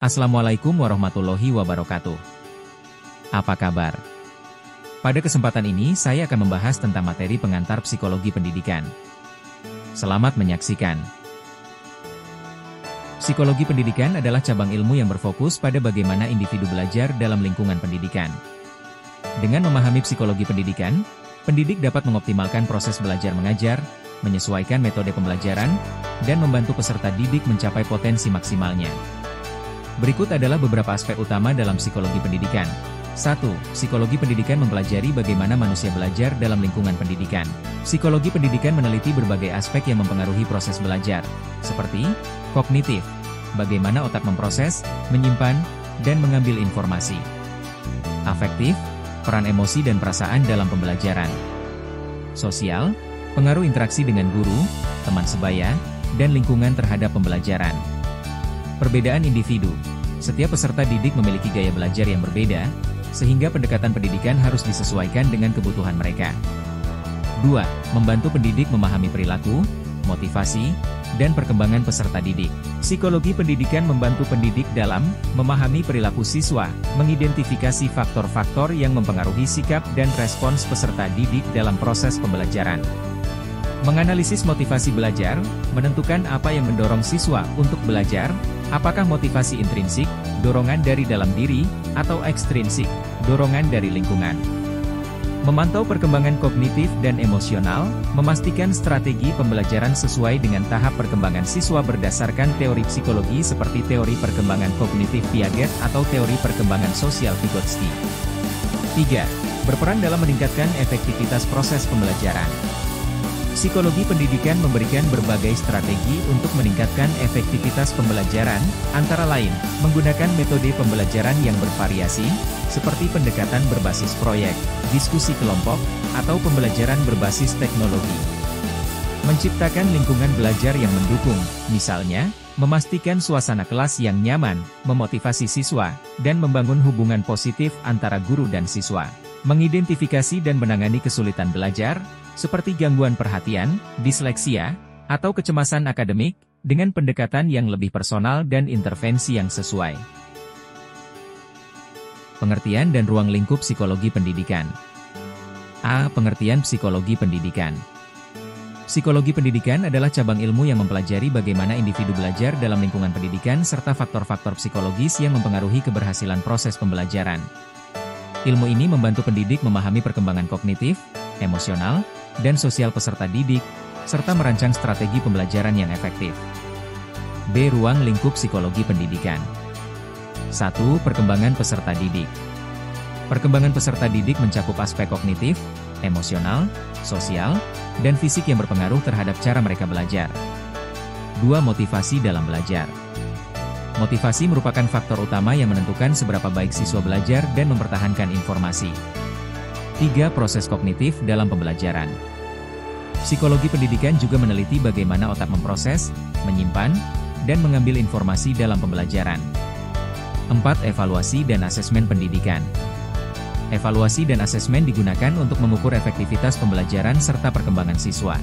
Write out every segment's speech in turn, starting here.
Assalamualaikum warahmatullahi wabarakatuh. Apa kabar? Pada kesempatan ini saya akan membahas tentang materi pengantar psikologi pendidikan. Selamat menyaksikan. Psikologi pendidikan adalah cabang ilmu yang berfokus pada bagaimana individu belajar dalam lingkungan pendidikan. Dengan memahami psikologi pendidikan, pendidik dapat mengoptimalkan proses belajar mengajar, menyesuaikan metode pembelajaran, dan membantu peserta didik mencapai potensi maksimalnya. Berikut adalah beberapa aspek utama dalam psikologi pendidikan. 1. Psikologi pendidikan mempelajari bagaimana manusia belajar dalam lingkungan pendidikan. Psikologi pendidikan meneliti berbagai aspek yang mempengaruhi proses belajar, seperti kognitif, bagaimana otak memproses, menyimpan, dan mengambil informasi. Afektif, peran emosi dan perasaan dalam pembelajaran. Sosial, pengaruh interaksi dengan guru, teman sebaya, dan lingkungan terhadap pembelajaran. Perbedaan individu. Setiap peserta didik memiliki gaya belajar yang berbeda, sehingga pendekatan pendidikan harus disesuaikan dengan kebutuhan mereka. 2. Membantu pendidik memahami perilaku, motivasi, dan perkembangan peserta didik. Psikologi pendidikan membantu pendidik dalam memahami perilaku siswa, mengidentifikasi faktor-faktor yang mempengaruhi sikap dan respons peserta didik dalam proses pembelajaran. Menganalisis motivasi belajar, menentukan apa yang mendorong siswa untuk belajar, apakah motivasi intrinsik, dorongan dari dalam diri, atau ekstrinsik, dorongan dari lingkungan. Memantau perkembangan kognitif dan emosional, memastikan strategi pembelajaran sesuai dengan tahap perkembangan siswa berdasarkan teori psikologi seperti teori perkembangan kognitif Piaget atau teori perkembangan sosial Vygotsky. 3. Berperan dalam meningkatkan efektivitas proses pembelajaran. Psikologi pendidikan memberikan berbagai strategi untuk meningkatkan efektivitas pembelajaran, antara lain, menggunakan metode pembelajaran yang bervariasi, seperti pendekatan berbasis proyek, diskusi kelompok, atau pembelajaran berbasis teknologi. Menciptakan lingkungan belajar yang mendukung, misalnya, memastikan suasana kelas yang nyaman, memotivasi siswa, dan membangun hubungan positif antara guru dan siswa. Mengidentifikasi dan menangani kesulitan belajar, seperti gangguan perhatian, disleksia, atau kecemasan akademik, dengan pendekatan yang lebih personal dan intervensi yang sesuai. Pengertian dan ruang lingkup psikologi pendidikan. A. Pengertian psikologi pendidikan. Psikologi pendidikan adalah cabang ilmu yang mempelajari bagaimana individu belajar dalam lingkungan pendidikan serta faktor-faktor psikologis yang mempengaruhi keberhasilan proses pembelajaran. Ilmu ini membantu pendidik memahami perkembangan kognitif, emosional, dan sosial peserta didik, serta merancang strategi pembelajaran yang efektif. B. Ruang lingkup psikologi pendidikan. 1. Perkembangan peserta didik. Perkembangan peserta didik mencakup aspek kognitif, emosional, sosial, dan fisik yang berpengaruh terhadap cara mereka belajar. 2. Motivasi dalam belajar. Motivasi merupakan faktor utama yang menentukan seberapa baik siswa belajar dan mempertahankan informasi. 3. Proses kognitif dalam pembelajaran. Psikologi pendidikan juga meneliti bagaimana otak memproses, menyimpan, dan mengambil informasi dalam pembelajaran. 4. Evaluasi dan asesmen pendidikan. Evaluasi dan asesmen digunakan untuk mengukur efektivitas pembelajaran serta perkembangan siswa.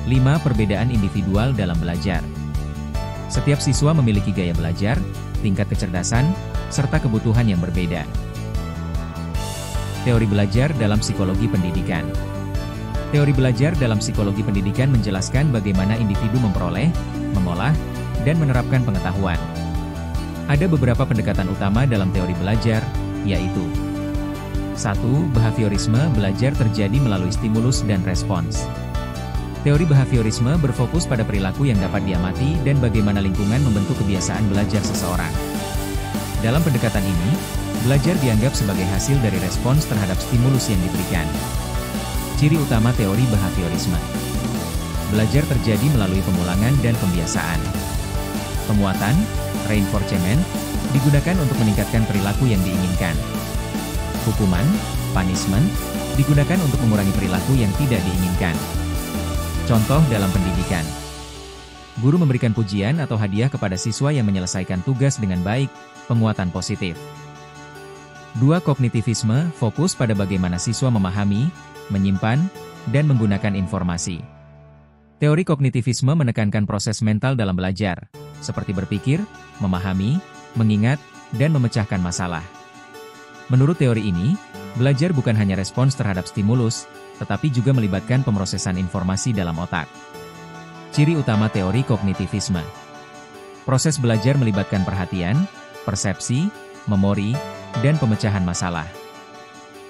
5. Perbedaan individual dalam belajar. Setiap siswa memiliki gaya belajar, tingkat kecerdasan, serta kebutuhan yang berbeda. Teori belajar dalam psikologi pendidikan. Teori belajar dalam psikologi pendidikan menjelaskan bagaimana individu memperoleh, mengolah, dan menerapkan pengetahuan. Ada beberapa pendekatan utama dalam teori belajar, yaitu 1. Behaviorisme belajar terjadi melalui stimulus dan respons. Teori behaviorisme berfokus pada perilaku yang dapat diamati dan bagaimana lingkungan membentuk kebiasaan belajar seseorang. Dalam pendekatan ini, belajar dianggap sebagai hasil dari respons terhadap stimulus yang diberikan. Ciri utama teori behaviorisme. Belajar terjadi melalui pengulangan dan pembiasaan. Penguatan, reinforcement, digunakan untuk meningkatkan perilaku yang diinginkan. Hukuman, punishment, digunakan untuk mengurangi perilaku yang tidak diinginkan. Contoh dalam pendidikan. Guru memberikan pujian atau hadiah kepada siswa yang menyelesaikan tugas dengan baik, penguatan positif. 2. Kognitivisme, fokus pada bagaimana siswa memahami, menyimpan, dan menggunakan informasi. Teori kognitivisme menekankan proses mental dalam belajar, seperti berpikir, memahami, mengingat, dan memecahkan masalah. Menurut teori ini, belajar bukan hanya respons terhadap stimulus, tetapi juga melibatkan pemrosesan informasi dalam otak. Ciri utama teori kognitivisme. Proses belajar melibatkan perhatian, persepsi, memori, dan pemecahan masalah.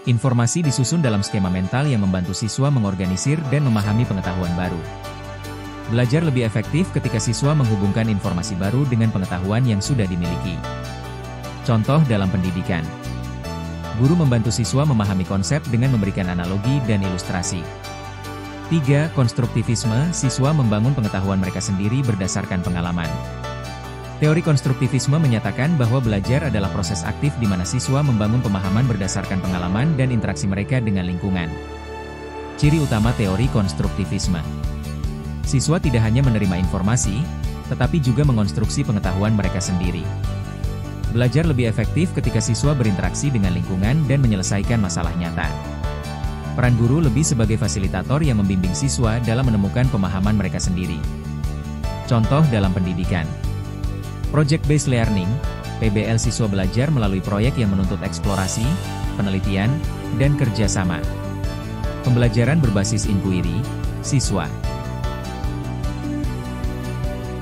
Informasi disusun dalam skema mental yang membantu siswa mengorganisir dan memahami pengetahuan baru. Belajar lebih efektif ketika siswa menghubungkan informasi baru dengan pengetahuan yang sudah dimiliki. Contoh dalam pendidikan. Guru membantu siswa memahami konsep dengan memberikan analogi dan ilustrasi. 3. Konstruktivisme, siswa membangun pengetahuan mereka sendiri berdasarkan pengalaman. Teori konstruktivisme menyatakan bahwa belajar adalah proses aktif di mana siswa membangun pemahaman berdasarkan pengalaman dan interaksi mereka dengan lingkungan. Ciri utama teori konstruktivisme. Siswa tidak hanya menerima informasi, tetapi juga mengonstruksi pengetahuan mereka sendiri. Belajar lebih efektif ketika siswa berinteraksi dengan lingkungan dan menyelesaikan masalah nyata. Peran guru lebih sebagai fasilitator yang membimbing siswa dalam menemukan pemahaman mereka sendiri. Contoh dalam pendidikan. Project-based learning, PBL, siswa belajar melalui proyek yang menuntut eksplorasi, penelitian, dan kerjasama. Pembelajaran berbasis inquiry, siswa.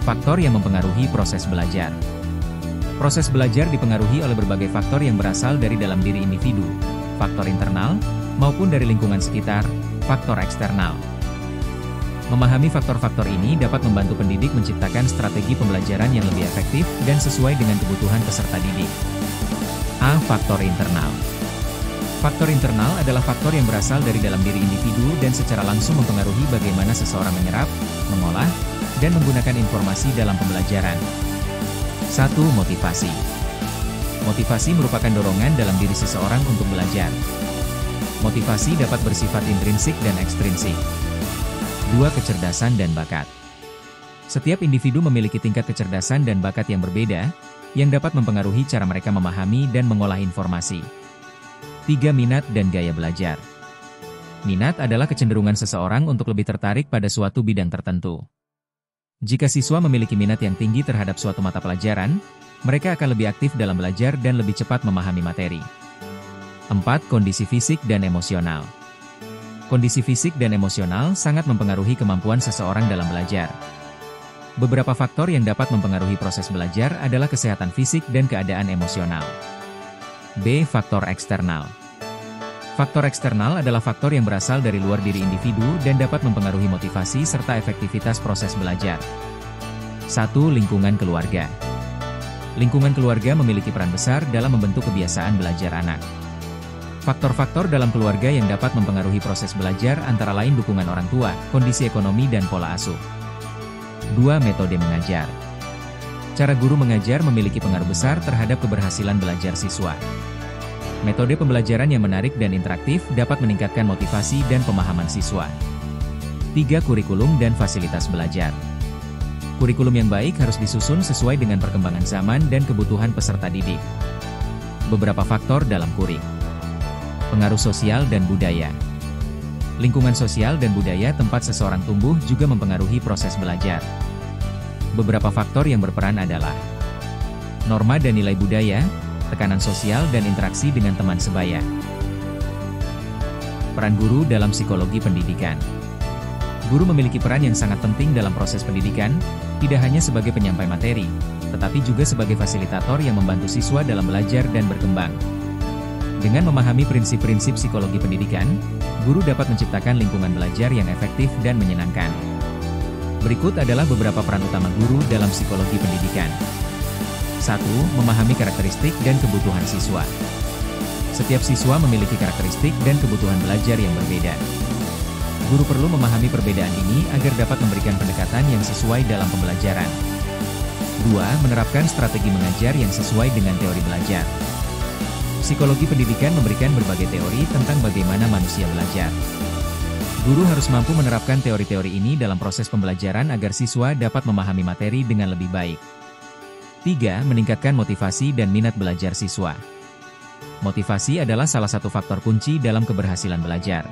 Faktor yang mempengaruhi proses belajar. Proses belajar dipengaruhi oleh berbagai faktor yang berasal dari dalam diri individu, faktor internal, maupun dari lingkungan sekitar, faktor eksternal. Memahami faktor-faktor ini dapat membantu pendidik menciptakan strategi pembelajaran yang lebih efektif dan sesuai dengan kebutuhan peserta didik. A. Faktor internal. Faktor internal adalah faktor yang berasal dari dalam diri individu dan secara langsung mempengaruhi bagaimana seseorang menyerap, mengolah, dan menggunakan informasi dalam pembelajaran. 1. Motivasi. Motivasi merupakan dorongan dalam diri seseorang untuk belajar. Motivasi dapat bersifat intrinsik dan ekstrinsik. 2. Kecerdasan dan bakat. Setiap individu memiliki tingkat kecerdasan dan bakat yang berbeda, yang dapat mempengaruhi cara mereka memahami dan mengolah informasi. 3. Minat dan gaya belajar. Minat adalah kecenderungan seseorang untuk lebih tertarik pada suatu bidang tertentu. Jika siswa memiliki minat yang tinggi terhadap suatu mata pelajaran, mereka akan lebih aktif dalam belajar dan lebih cepat memahami materi. 4. Kondisi fisik dan emosional. Kondisi fisik dan emosional sangat mempengaruhi kemampuan seseorang dalam belajar. Beberapa faktor yang dapat mempengaruhi proses belajar adalah kesehatan fisik dan keadaan emosional. B. Faktor eksternal. Faktor eksternal adalah faktor yang berasal dari luar diri individu dan dapat mempengaruhi motivasi serta efektivitas proses belajar. 1. Lingkungan keluarga. Lingkungan keluarga memiliki peran besar dalam membentuk kebiasaan belajar anak. Faktor-faktor dalam keluarga yang dapat mempengaruhi proses belajar antara lain dukungan orang tua, kondisi ekonomi dan pola asuh. 2. Metode mengajar. Cara guru mengajar memiliki pengaruh besar terhadap keberhasilan belajar siswa. Metode pembelajaran yang menarik dan interaktif dapat meningkatkan motivasi dan pemahaman siswa. 3. Kurikulum dan fasilitas belajar. Kurikulum yang baik harus disusun sesuai dengan perkembangan zaman dan kebutuhan peserta didik. Beberapa faktor dalam kurik. Pengaruh sosial dan budaya. Lingkungan sosial dan budaya tempat seseorang tumbuh juga mempengaruhi proses belajar. Beberapa faktor yang berperan adalah norma dan nilai budaya, tekanan sosial dan interaksi dengan teman sebaya. Peran guru dalam psikologi pendidikan. Guru memiliki peran yang sangat penting dalam proses pendidikan, tidak hanya sebagai penyampai materi, tetapi juga sebagai fasilitator yang membantu siswa dalam belajar dan berkembang. Dengan memahami prinsip-prinsip psikologi pendidikan, guru dapat menciptakan lingkungan belajar yang efektif dan menyenangkan. Berikut adalah beberapa peran utama guru dalam psikologi pendidikan. 1. Memahami karakteristik dan kebutuhan siswa. Setiap siswa memiliki karakteristik dan kebutuhan belajar yang berbeda. Guru perlu memahami perbedaan ini agar dapat memberikan pendekatan yang sesuai dalam pembelajaran. 2. Menerapkan strategi mengajar yang sesuai dengan teori belajar. Psikologi pendidikan memberikan berbagai teori tentang bagaimana manusia belajar. Guru harus mampu menerapkan teori-teori ini dalam proses pembelajaran agar siswa dapat memahami materi dengan lebih baik. 3. Meningkatkan motivasi dan minat belajar siswa. Motivasi adalah salah satu faktor kunci dalam keberhasilan belajar.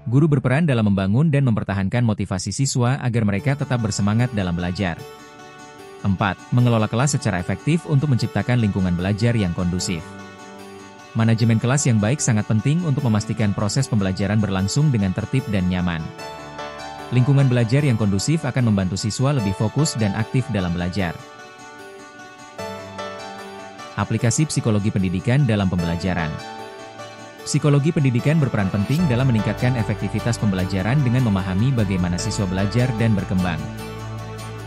Guru berperan dalam membangun dan mempertahankan motivasi siswa agar mereka tetap bersemangat dalam belajar. 4. Mengelola kelas secara efektif untuk menciptakan lingkungan belajar yang kondusif. Manajemen kelas yang baik sangat penting untuk memastikan proses pembelajaran berlangsung dengan tertib dan nyaman. Lingkungan belajar yang kondusif akan membantu siswa lebih fokus dan aktif dalam belajar. Aplikasi psikologi pendidikan dalam pembelajaran. Psikologi pendidikan berperan penting dalam meningkatkan efektivitas pembelajaran dengan memahami bagaimana siswa belajar dan berkembang.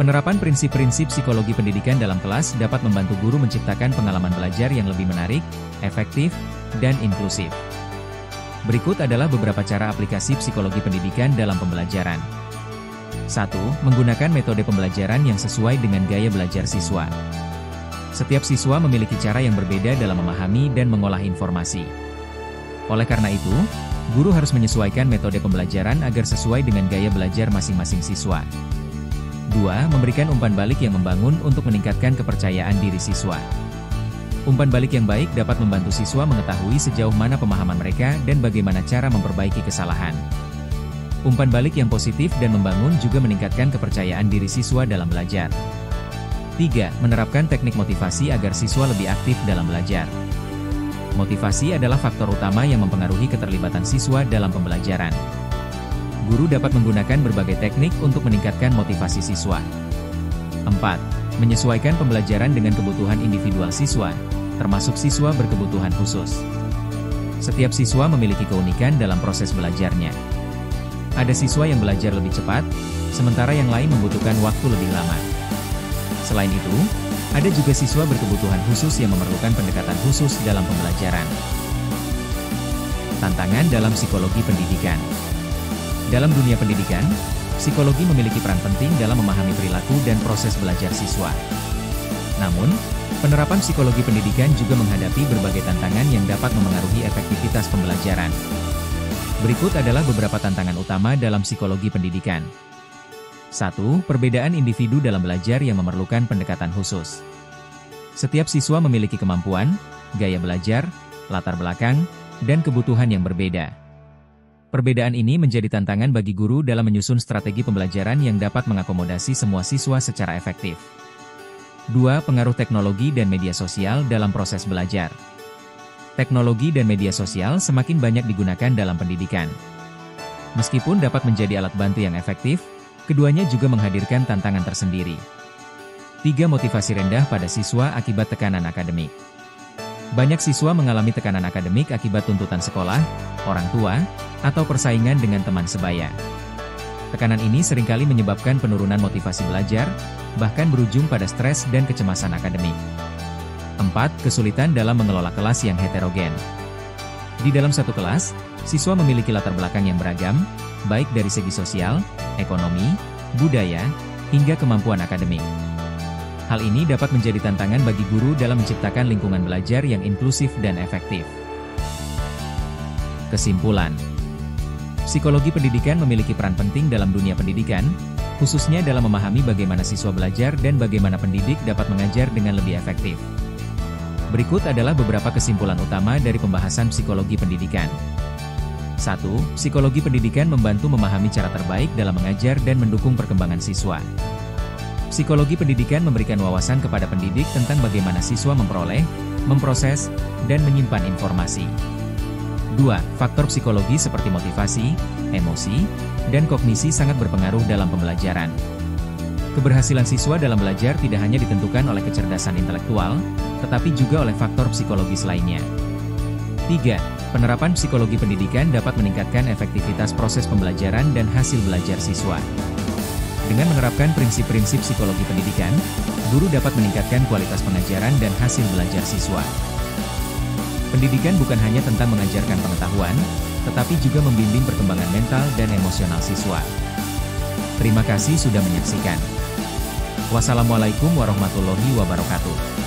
Penerapan prinsip-prinsip psikologi pendidikan dalam kelas dapat membantu guru menciptakan pengalaman belajar yang lebih menarik, efektif, dan inklusif. Berikut adalah beberapa cara aplikasi psikologi pendidikan dalam pembelajaran. 1. Menggunakan metode pembelajaran yang sesuai dengan gaya belajar siswa. Setiap siswa memiliki cara yang berbeda dalam memahami dan mengolah informasi. Oleh karena itu, guru harus menyesuaikan metode pembelajaran agar sesuai dengan gaya belajar masing-masing siswa. 2. Memberikan umpan balik yang membangun untuk meningkatkan kepercayaan diri siswa. Umpan balik yang baik dapat membantu siswa mengetahui sejauh mana pemahaman mereka dan bagaimana cara memperbaiki kesalahan. Umpan balik yang positif dan membangun juga meningkatkan kepercayaan diri siswa dalam belajar. 3. Menerapkan teknik motivasi agar siswa lebih aktif dalam belajar. Motivasi adalah faktor utama yang mempengaruhi keterlibatan siswa dalam pembelajaran. Guru dapat menggunakan berbagai teknik untuk meningkatkan motivasi siswa. 4. Menyesuaikan pembelajaran dengan kebutuhan individual siswa, termasuk siswa berkebutuhan khusus. Setiap siswa memiliki keunikan dalam proses belajarnya. Ada siswa yang belajar lebih cepat, sementara yang lain membutuhkan waktu lebih lama. Selain itu, ada juga siswa berkebutuhan khusus yang memerlukan pendekatan khusus dalam pembelajaran. Tantangan dalam psikologi pendidikan. Dalam dunia pendidikan, psikologi memiliki peran penting dalam memahami perilaku dan proses belajar siswa. Namun, penerapan psikologi pendidikan juga menghadapi berbagai tantangan yang dapat memengaruhi efektivitas pembelajaran. Berikut adalah beberapa tantangan utama dalam psikologi pendidikan. 1. Perbedaan individu dalam belajar yang memerlukan pendekatan khusus. Setiap siswa memiliki kemampuan, gaya belajar, latar belakang, dan kebutuhan yang berbeda. Perbedaan ini menjadi tantangan bagi guru dalam menyusun strategi pembelajaran yang dapat mengakomodasi semua siswa secara efektif. 2. Pengaruh teknologi dan media sosial dalam proses belajar. Teknologi dan media sosial semakin banyak digunakan dalam pendidikan. Meskipun dapat menjadi alat bantu yang efektif, keduanya juga menghadirkan tantangan tersendiri. 3. Motivasi rendah pada siswa akibat tekanan akademik. Banyak siswa mengalami tekanan akademik akibat tuntutan sekolah, orang tua, atau persaingan dengan teman sebaya. Tekanan ini seringkali menyebabkan penurunan motivasi belajar, bahkan berujung pada stres dan kecemasan akademik. 4. Kesulitan dalam mengelola kelas yang heterogen. Di dalam satu kelas, siswa memiliki latar belakang yang beragam, baik dari segi sosial, ekonomi, budaya, hingga kemampuan akademik. Hal ini dapat menjadi tantangan bagi guru dalam menciptakan lingkungan belajar yang inklusif dan efektif. Kesimpulan. Psikologi pendidikan memiliki peran penting dalam dunia pendidikan, khususnya dalam memahami bagaimana siswa belajar dan bagaimana pendidik dapat mengajar dengan lebih efektif. Berikut adalah beberapa kesimpulan utama dari pembahasan psikologi pendidikan. 1. Psikologi pendidikan membantu memahami cara terbaik dalam mengajar dan mendukung perkembangan siswa. Psikologi pendidikan memberikan wawasan kepada pendidik tentang bagaimana siswa memperoleh, memproses, dan menyimpan informasi. 2. Faktor psikologi seperti motivasi, emosi, dan kognisi sangat berpengaruh dalam pembelajaran. Keberhasilan siswa dalam belajar tidak hanya ditentukan oleh kecerdasan intelektual, tetapi juga oleh faktor psikologis lainnya. 3. Penerapan psikologi pendidikan dapat meningkatkan efektivitas proses pembelajaran dan hasil belajar siswa. Dengan menerapkan prinsip-prinsip psikologi pendidikan, guru dapat meningkatkan kualitas pengajaran dan hasil belajar siswa. Pendidikan bukan hanya tentang mengajarkan pengetahuan, tetapi juga membimbing perkembangan mental dan emosional siswa. Terima kasih sudah menyaksikan. Wassalamualaikum warahmatullahi wabarakatuh.